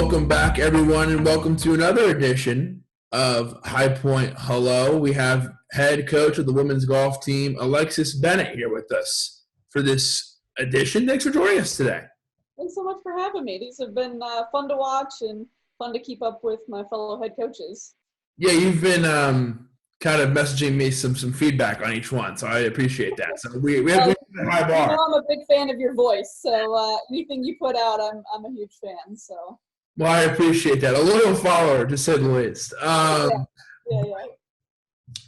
Welcome back, everyone, and welcome to another edition of High Point Hello. We have head coach of the women's golf team, Alexis Bennett, here with us for this edition. Thanks for joining us today. Thanks so much for having me. These have been fun to watch and fun to keep up with my fellow head coaches. Yeah, you've been kind of messaging me some feedback on each one, so I appreciate that. So we have a high bar. I'm a big fan of your voice, so anything you put out, I'm a huge fan. So. Well, I appreciate that. A loyal follower, to say the least. Yeah.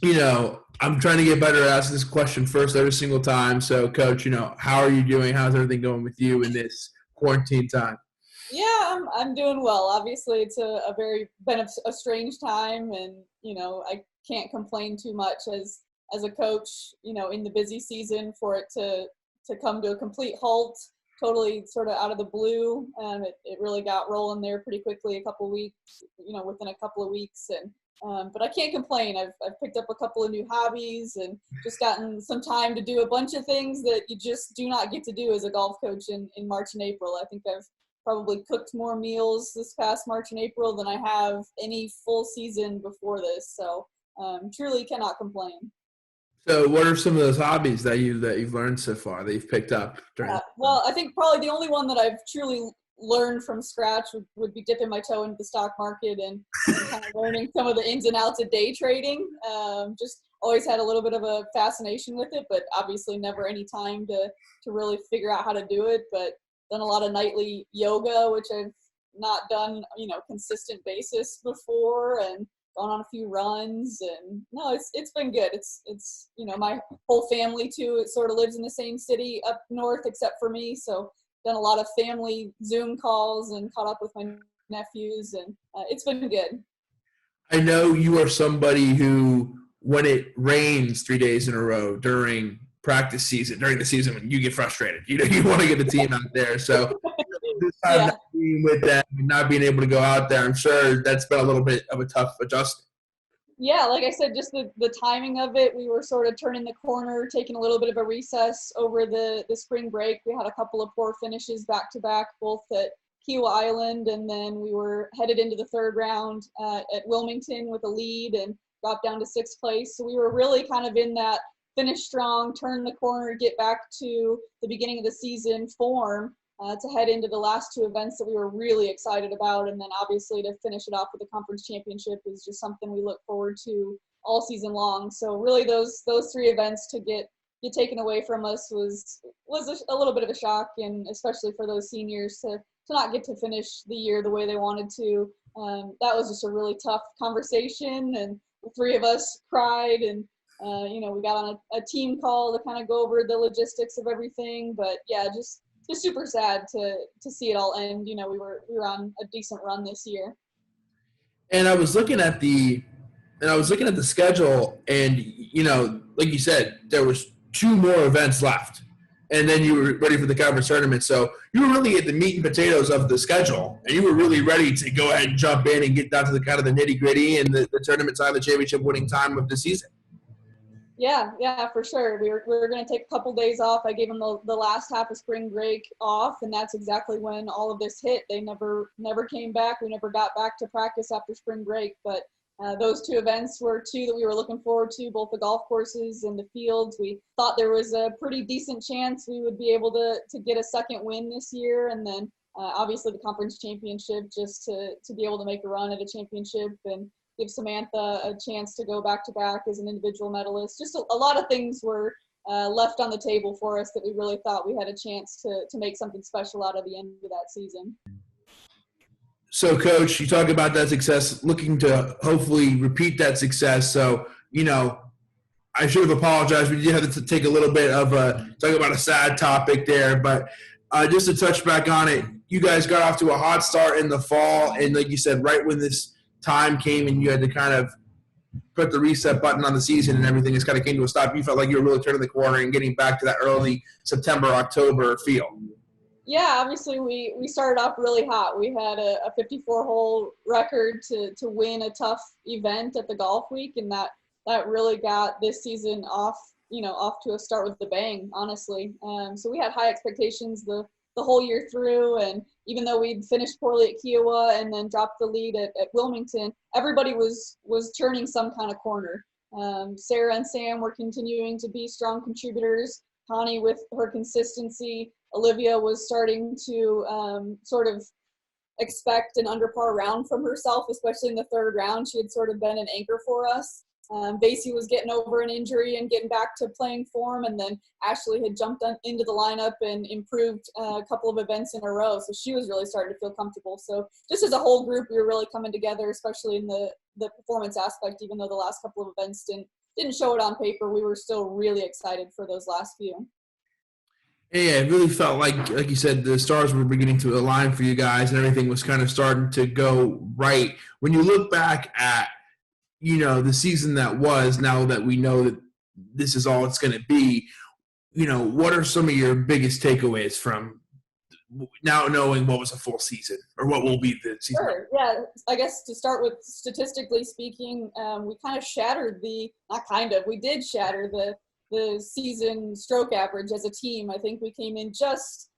You know, I'm trying to get better at asking this question first every single time. So, Coach, how are you doing? How's everything going with you in this quarantine time? Yeah, I'm doing well. Obviously, it's been a strange time, and I can't complain too much as a coach. In the busy season, for it to come to a complete halt, totally sort of out of the blue, and it really got rolling there pretty quickly. Within a couple of weeks, and but I can't complain. I've picked up a couple of new hobbies and just gotten some time to do a bunch of things that you just do not get to do as a golf coach in March and April. I think I've probably cooked more meals this past March and April than I have any full season before this. So truly cannot complain. So what are some of those hobbies that you've learned so far that you've picked up? Well, I think probably the only one that I've truly learned from scratch would be dipping my toe into the stock market and kind of learning some of the ins and outs of day trading. Just always had a little bit of a fascination with it, but obviously never any time to really figure out how to do it. But done a lot of nightly yoga, which I've not done, consistent basis before, and gone on a few runs, and no, it's been good. It's my whole family too. It sort of lives in the same city up north, except for me. So done a lot of family Zoom calls and caught up with my nephews, and it's been good. I know you are somebody who, when it rains 3 days in a row during practice season, during the season, when you get frustrated, you want to get the team out there. So this time, Yeah. not being with them and not being able to go out there, I'm sure that's been a little bit of a tough adjustment. Yeah, like I said, just the timing of it, we were sort of turning the corner, taking a little bit of a recess over the spring break. We had a couple of poor finishes back to back, both at Kiawah Island, and then we were headed into the third round at Wilmington with a lead and dropped down to sixth place. So we were really kind of in that finish strong, turn the corner, get back to the beginning of the season form to head into the last two events that we were really excited about. And then obviously to finish it off with the conference championship is just something we look forward to all season long. So really those three events to get taken away from us was a little bit of a shock, and especially for those seniors to not get to finish the year the way they wanted to. That was just a really tough conversation, and the three of us cried, and we got on a team call to kind of go over the logistics of everything. But yeah, just super sad to see it all end. We were on a decent run this year. And I was looking at the schedule, and like you said, there was two more events left, and then you were ready for the conference tournament. So you were really at the meat and potatoes of the schedule, and you were really ready to go ahead and jump in and get down to the kind of the nitty gritty and the tournament side, the championship winning time of the season. Yeah, for sure. We were going to take a couple days off. I gave them the last half of spring break off, and that's exactly when all of this hit. They never came back. We never got back to practice after spring break. But those two events were two that we were looking forward to, both the golf courses and the fields. We thought there was a pretty decent chance we would be able to get a second win this year, and then obviously the conference championship, just to be able to make a run at a championship and give Samantha a chance to go back-to-back as an individual medalist. Just a lot of things were left on the table for us that we really thought we had a chance to make something special out of the end of that season. So, Coach, you talk about that success, looking to hopefully repeat that success. So, I should have apologized. We did have to take a little bit of talk about a sad topic there. But just to touch back on it, you guys got off to a hot start in the fall. And like you said, right when this time came and you had to kind of put the reset button on the season and everything just kind of came to a stop, you felt like you were really turning the corner and getting back to that early September, October feel. Yeah, obviously we started off really hot. We had a 54-hole record to win a tough event at the golf week, and that really got this season off to a start with the bang, honestly. So we had high expectations. The the whole year through. And even though we'd finished poorly at Kiowa and then dropped the lead at Wilmington, everybody was turning some kind of corner. Sarah and Sam were continuing to be strong contributors. Connie with her consistency. Olivia was starting to sort of expect an under par round from herself, especially in the third round. She had sort of been an anchor for us. Basie was getting over an injury and getting back to playing form, and then Ashley had jumped into the lineup and improved a couple of events in a row, so she was really starting to feel comfortable. So just as a whole group, we were really coming together, especially in the performance aspect. Even though the last couple of events didn't show it on paper, we were still really excited for those last few. Yeah, it really felt like you said, the stars were beginning to align for you guys, and everything was kind of starting to go right. When you look back at, the season that was, now that we know that this is all it's going to be, what are some of your biggest takeaways from now knowing what was a full season, or what will be the season? Sure. Yeah, I guess to start with, statistically speaking, we kind of shattered we did shatter the season stroke average as a team. I think we came in just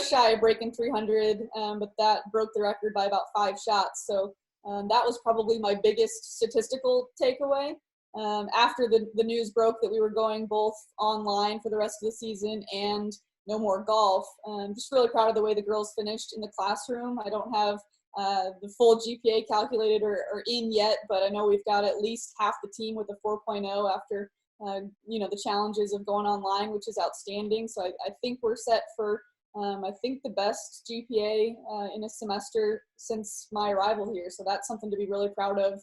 shy of breaking 300, but that broke the record by about 5 shots. So that was probably my biggest statistical takeaway. After the news broke that we were going both online for the rest of the season and no more golf, just really proud of the way the girls finished in the classroom. I don't have the full GPA calculated or in yet, but I know we've got at least half the team with a 4.0 after the challenges of going online, which is outstanding. So I think we're set for the best GPA in a semester since my arrival here. So that's something to be really proud of,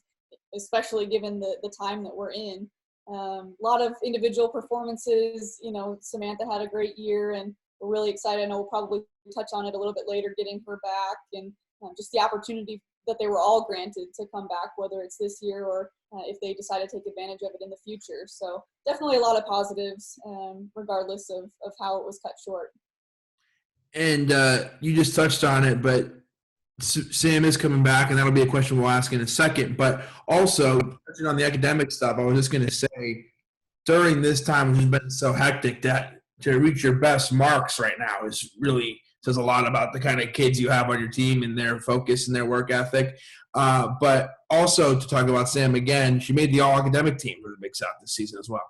especially given the time that we're in. A lot of individual performances. Samantha had a great year, and we're really excited. I know we'll probably touch on it a little bit later, getting her back, and just the opportunity that they were all granted to come back, whether it's this year or if they decide to take advantage of it in the future. So definitely a lot of positives, regardless of how it was cut short. And you just touched on it, but Sam is coming back, and that'll be a question we'll ask in a second. But also, touching on the academic stuff, I was just going to say, during this time when it's been so hectic, that to reach your best marks right now is really says a lot about the kind of kids you have on your team and their focus and their work ethic. But also to talk about Sam again, she made the all-academic team for the Big South this season as well.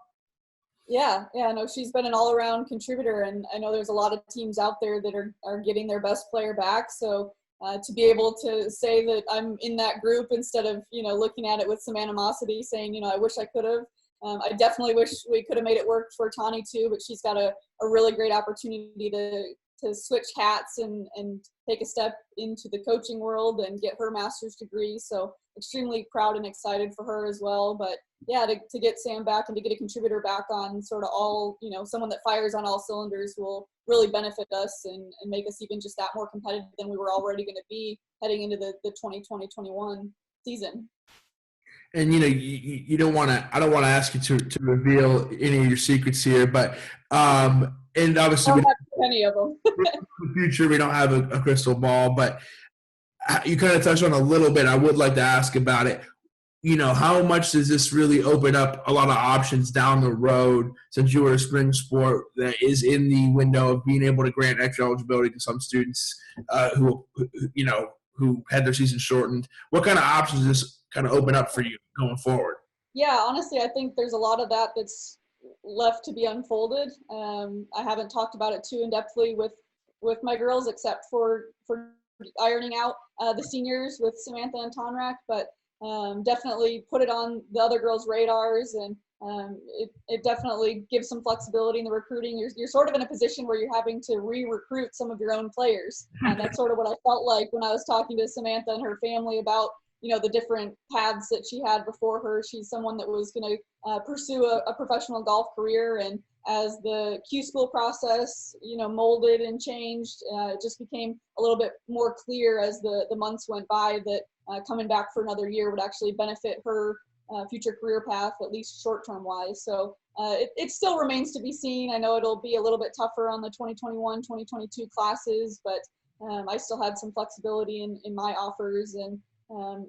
Yeah, no, she's been an all-around contributor, and I know there's a lot of teams out there that are getting their best player back. So to be able to say that I'm in that group instead of, looking at it with some animosity, saying, I wish I could have. I definitely wish we could have made it work for Tani too, but she's got a really great opportunity to switch hats and take a step into the coaching world and get her master's degree. So extremely proud and excited for her as well. But yeah, to get Sam back and to get a contributor back on sort of all, someone that fires on all cylinders will really benefit us and make us even just that more competitive than we were already going to be heading into the 2020-21 season. And you don't want to. I don't want to ask you to reveal any of your secrets here, but and obviously I don't have any of them. in the future we don't have a crystal ball, but you kind of touched on a little bit. I would like to ask about it. How much does this really open up a lot of options down the road, since you were a spring sport that is in the window of being able to grant extra eligibility to some students who had their season shortened? What kind of options does this kind of open up for you going forward? Yeah, honestly, I think there's a lot of that's left to be unfolded. I haven't talked about it too in-depthly with my girls, except for ironing out the seniors with Samantha and Tonrak, but definitely put it on the other girls' radars, and it definitely gives some flexibility in the recruiting. You're sort of in a position where you're having to re-recruit some of your own players. That's sort of what I felt like when I was talking to Samantha and her family about the different paths that she had before her. She's someone that was going to pursue a professional golf career, and as the Q school process, molded and changed, it just became a little bit more clear as the months went by that coming back for another year would actually benefit her future career path, at least short-term wise. So it still remains to be seen. I know it'll be a little bit tougher on the 2021, 2022 classes, but I still had some flexibility in my offers and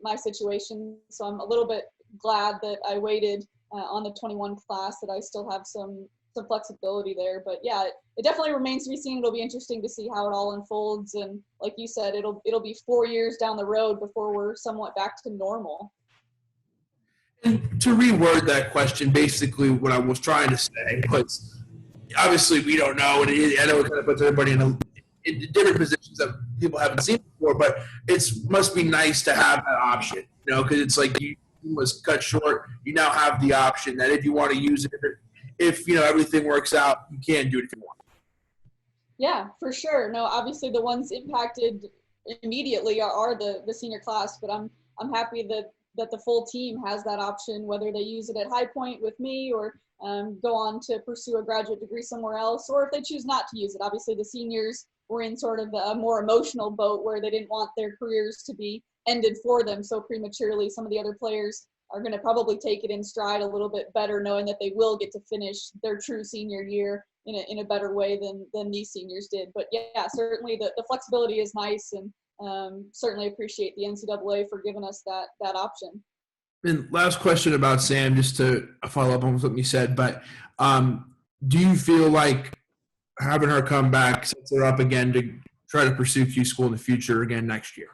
my situation. So I'm a little bit glad that I waited on the 21 class, that I still have some some flexibility there. But yeah, it definitely remains to be seen. It'll be interesting to see how it all unfolds. And like you said, it'll be 4 years down the road before we're somewhat back to normal. And to reword that question, basically what I was trying to say was, obviously we don't know, and I know it kind of puts everybody in different positions that people haven't seen before, but it must be nice to have that option, because it's like you was cut short. You now have the option that if you want to use it, if everything works out, you can do it if you want. Yeah, for sure. No, obviously the ones impacted immediately are the senior class, but I'm happy that the full team has that option, whether they use it at High Point with me or go on to pursue a graduate degree somewhere else, or if they choose not to use it. Obviously the seniors were in sort of a more emotional boat where they didn't want their careers to be ended for them so prematurely. Some of the other players are going to probably take it in stride a little bit better, knowing that they will get to finish their true senior year in a better way than these seniors did. But yeah, certainly the flexibility is nice, and certainly appreciate the NCAA for giving us that option. And last question about Sam, just to follow up on something you said, but do you feel like having her come back sets her up again to try to pursue Q school in the future again next year?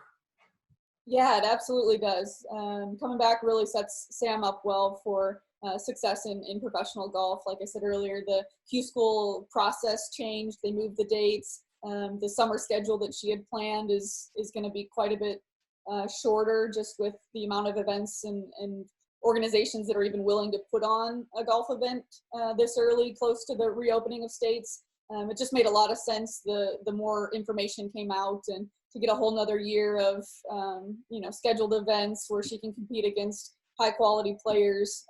Yeah, it absolutely does. Coming back really sets Sam up well for success in professional golf. Like I said earlier, the Q school process changed. They moved the dates. The summer schedule that she had planned is going to be quite a bit shorter, just with the amount of events and organizations that are even willing to put on a golf event this early, close to the reopening of states. It just made a lot of sense the more information came out, and to get a whole nother year of scheduled events where she can compete against high quality players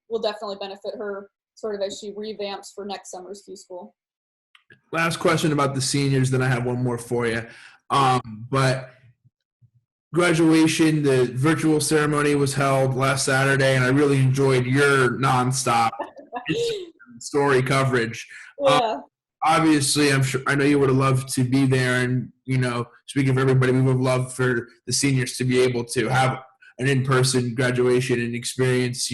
will definitely benefit her sort of as she revamps for next summer's Q school. Last question about the seniors, then I have one more for you. But graduation, the virtual ceremony was held last Saturday, and I really enjoyed your nonstop story coverage. Yeah. Obviously, I know you would have loved to be there, and speaking for everybody, we would have loved for the seniors to be able to have an in-person graduation and experience,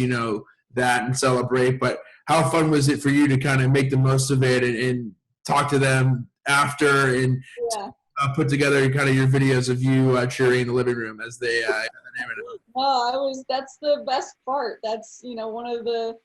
that and celebrate. But how fun was it for you to kind of make the most of it and talk to them after and put together kind of your videos of you cheering in the living room as they that's the best part. That's one of the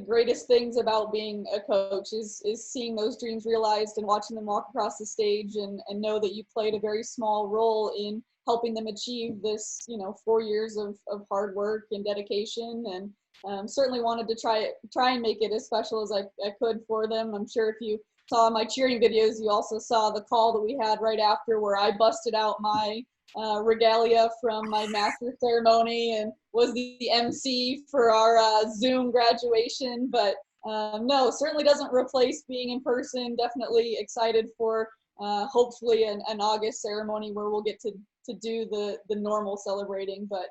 greatest things about being a coach is seeing those dreams realized and watching them walk across the stage and know that you played a very small role in helping them achieve this 4 years of hard work and dedication, and certainly wanted to try and make it as special as I could for them. I'm sure if you saw my cheering videos, you also saw the call that we had right after where I busted out my regalia from my master ceremony and was the MC for our Zoom graduation. But no, certainly doesn't replace being in person. Definitely excited for hopefully an August ceremony where we'll get to do the normal celebrating. But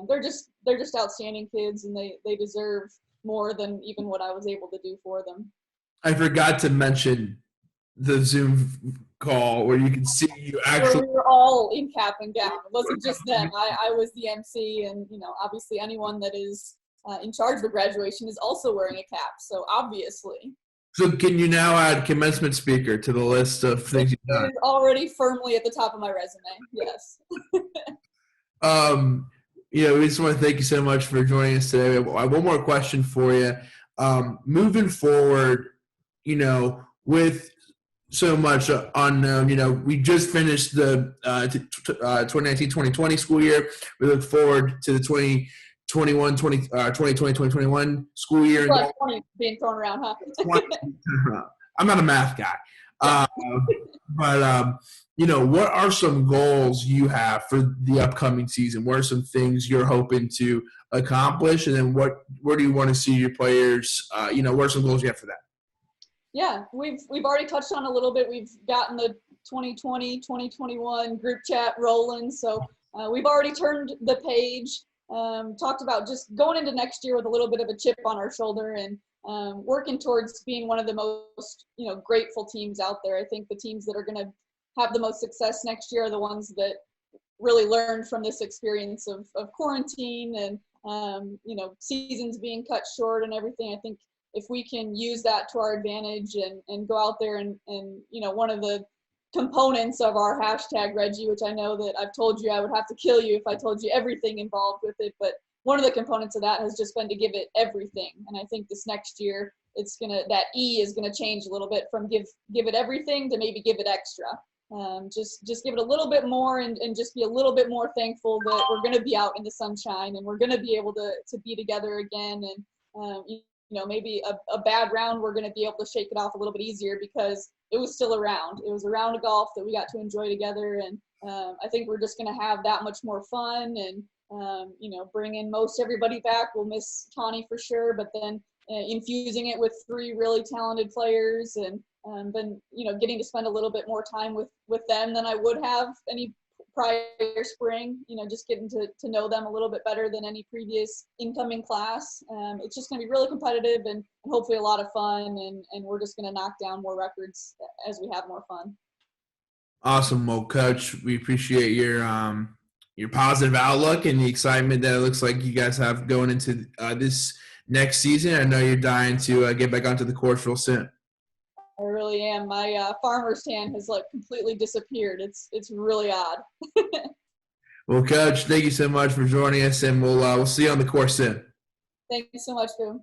they're just outstanding kids, and they deserve more than even what I was able to do for them. I forgot to mention the Zoom call where you can see you actually. We were all in cap and gown. It wasn't just them. I was the MC, and obviously anyone that is in charge of graduation is also wearing a cap. So obviously. So can you now add commencement speaker to the list of things you've done? It is already firmly at the top of my resume. Yes. We just want to thank you so much for joining us today. I have one more question for you. Moving forward, with so much unknown, we just finished the 2019-2020 school year. We look forward to the 2020-2021 school year. Like 20 being thrown around, huh? I'm not a math guy. But what are some goals you have for the upcoming season? What are some things you're hoping to accomplish? And then where do you want to see your players? What are some goals you have for that? Yeah, we've already touched on a little bit. We've gotten the 2020, 2021 group chat rolling. So we've already turned the page, talked about just going into next year with a little bit of a chip on our shoulder and working towards being one of the most, grateful teams out there. I think the teams that are going to have the most success next year are the ones that really learned from this experience of quarantine and, seasons being cut short and everything. I think if we can use that to our advantage and go out there and one of the components of our hashtag Reggie, which I know that I've told you I would have to kill you if I told you everything involved with it, but one of the components of that has just been to give it everything. And I think this next year that E is gonna change a little bit from give it everything to maybe give it extra. Just give it a little bit more and just be a little bit more thankful that we're going to be out in the sunshine and we're going to be able to be together again. And maybe a bad round, we're going to be able to shake it off a little bit easier because it was still a round. It was a round of golf that we got to enjoy together. And I think we're just going to have that much more fun and bring in most everybody back. We'll miss Tawny for sure, but then infusing it with 3 really talented players and been getting to spend a little bit more time with them than I would have any prior spring, just getting to know them a little bit better than any previous incoming class. It's just going to be really competitive and hopefully a lot of fun, and we're just going to knock down more records as we have more fun. Awesome. Well, Coach, we appreciate your positive outlook and the excitement that it looks like you guys have going into this next season. I know you're dying to get back onto the course real soon. I really am. My farmer's tan has completely disappeared. It's really odd. Well, Coach, thank you so much for joining us, and we'll see you on the course soon. Thank you so much, Boom.